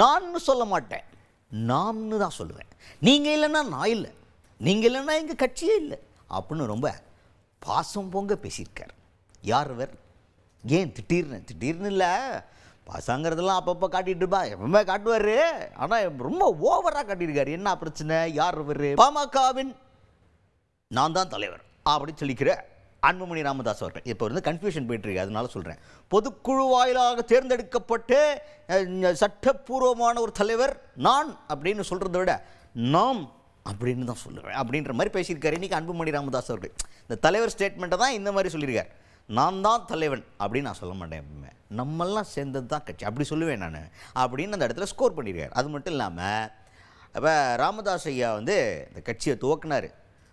நான்னு சொல்ல மாட்டேன், நாம்னு தான் சொல்லுவேன். நீங்கள் இல்லைன்னா நான் இல்லை, நீங்கள் இல்லைன்னா எங்கள் கட்சியே இல்லை அப்படின்னு ரொம்ப பாசம் பொங்க பேசியிருக்கார். யார் அவர்? ஏன் திடீர்னு இல்லை, பாசங்கிறதெல்லாம் அப்பப்போ காட்டிகிட்டு இருப்பா, எப்பவுமே காட்டுவார். ஆனால் ரொம்ப ஓவராக காட்டியிருக்காரு. என்ன பிரச்சனை? யார் அவர்? பாமகவின் நான் தான் தலைவர் அப்படின்னு சொல்லிக்கிற அன்புமணி ராமதாஸ் அவர்கள். இப்போ வந்து கன்ஃபியூஷன் போயிட்டுருக்கு, அதனால சொல்கிறேன். பொதுக்குழு வாயிலாக தேர்ந்தெடுக்கப்பட்டு சட்டப்பூர்வமான ஒரு தலைவர் நான் அப்படின்னு சொல்கிறத விட நாம் அப்படின்னு தான் சொல்லுவேன் அப்படின்ற மாதிரி பேசியிருக்காரு இன்றைக்கி அன்புமணி ராமதாஸ் அவர்கள். இந்த தலைவர் ஸ்டேட்மெண்ட்டை தான் இந்த மாதிரி சொல்லியிருக்கார். நான் தான் தலைவன் அப்படின்னு நான் சொல்ல மாட்டேன், எப்பவுமே நம்மெல்லாம் சேர்ந்தது தான் கட்சி அப்படி சொல்லுவேன் நான் அப்படின்னு அந்த இடத்துல ஸ்கோர் பண்ணியிருக்கார். அது மட்டும் இல்லாமல் இப்போ ராமதாஸ் ஐயா வந்து இந்த கட்சியை துவக்கினார்,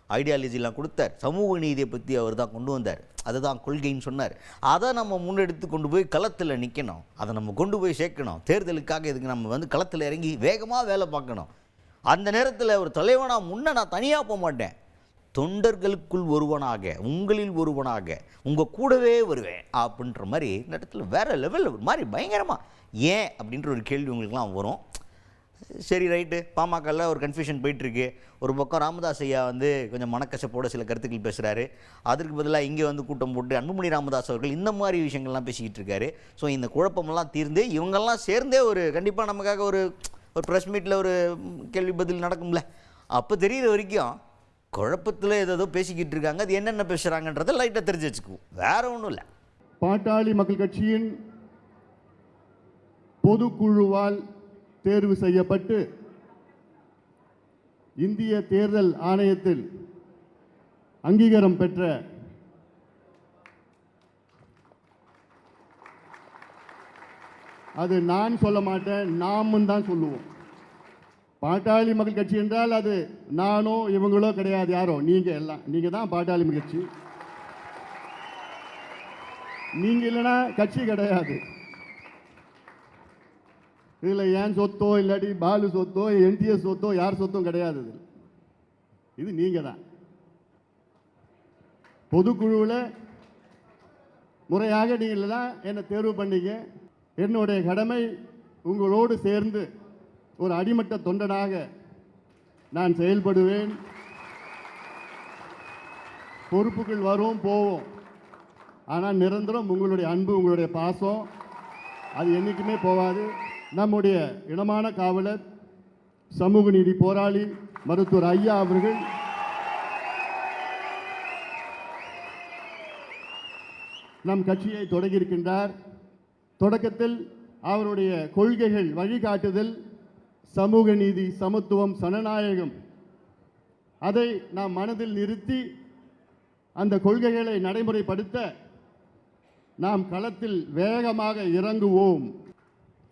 ஐடியாலஜிலாம் கொடுத்தார், சமூக நீதியை பற்றி அவர் தான் கொண்டு வந்தார், அதுதான் கொள்கைன்னு சொன்னார். அதை நம்ம முன்னெடுத்து கொண்டு போய் களத்தில் நிற்கணும், அதை நம்ம கொண்டு போய் சேர்க்கணும். தேர்தலுக்காக இதுக்கு நம்ம வந்து களத்தில் இறங்கி வேகமாக வேலை பார்க்கணும். அந்த நேரத்தில் ஒரு தலைவனாக முன்னே நான் தனியாக போக மாட்டேன், தொண்டர்களுக்குள் ஒருவனாக, உங்களில் ஒருவனாக உங்கள் கூடவே வருவேன் அப்படின்ற மாதிரி இந்த இடத்துல வேறு லெவலில் ஒரு மாதிரி பயங்கரமாக. ஏன் அப்படின்ற ஒரு கேள்வி உங்களுக்குலாம் வரும். சரி, ரைட்டு, பாமகவில் ஒரு கன்ஃபியூஷன் போயிட்டுருக்கு. ஒரு பக்கம் ராமதாஸ் ஐயா வந்து கொஞ்சம் மனக்கசப்போட சில கருத்துக்கள் பேசுகிறாரு, அதற்கு பதிலாக இங்கே வந்து கூட்டம் போட்டு அன்புமணி ராமதாஸ் அவர்கள் இந்த மாதிரி விஷயங்கள்லாம் பேசிக்கிட்டு இருக்காரு. ஸோ இந்த குழப்பமெல்லாம் தீர்ந்து இவங்கெல்லாம் சேர்ந்தே ஒரு கண்டிப்பாக நமக்காக ஒரு ப்ரெஸ் மீட்டில் ஒரு கேள்வி பதில் நடக்கும்ல, அப்போ தெரிகிற வரைக்கும் குழப்பத்தில் ஏதோ பேசிக்கிட்டு இருக்காங்க. அது என்னென்ன பேசுகிறாங்கன்றதை லைட்டாக தெரிஞ்சு வச்சுக்குவோம், வேறு ஒன்றும் இல்லை. பாட்டாளி மக்கள் கட்சியின் பொதுக்குழுவால் தேர்வு செய்யப்பட்டு இந்திய தேர்தல் ஆணையத்தில் அங்கீகாரம் பெற்ற அது நான் சொல்ல மாட்டேன், நாமும் தான் சொல்லுவோம். பாட்டாளி மக்கள் கட்சி என்றால் அது நானோ இவங்களோ கிடையாது, யாரோ நீங்க தான் பாட்டாளி மக்கள் கட்சி. நீங்க இல்லைன்னா கட்சி கிடையாது. இதில் ஏன் சொத்தோ இல்லாட்டி பாலு சொத்தோ என்டிஎஸ் சொத்தோ யார் சொத்தும் கிடையாது. இது நீங்க தான் பொதுக்குழுவில் முறையாக நீங்கள் தான் என்னை தேர்வு பண்ணீங்க. என்னுடைய கடமை உங்களோடு சேர்ந்து ஒரு அடிமட்ட தொண்டனாக நான் செயல்படுவேன். பொறுப்புகள் வரும் போவோம், ஆனால் நிரந்தரம் உங்களுடைய அன்பு, உங்களுடைய பாசம் அது என்றைக்குமே போகாது. நம்முடைய இனமான காவலர், சமூக நீதி போராளி மருத்துவர் ஐயா அவர்கள் நம் கட்சியை தொடங்கியிருக்கின்றார். தொடக்கத்தில் அவருடைய கொள்கைகள், வழிகாட்டுதல் சமூக நீதி, சமத்துவம், ஜனநாயகம், அதை நாம் மனதில் நிறுத்தி அந்த கொள்கைகளை நடைமுறைப்படுத்த நாம் களத்தில் வேகமாக இறங்குவோம்.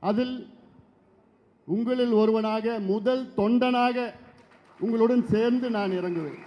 அதில் உங்களில் ஒருவனாக, முதல் தொண்டனாக உங்களுடன் சேர்ந்து நான் இறங்குவேன்.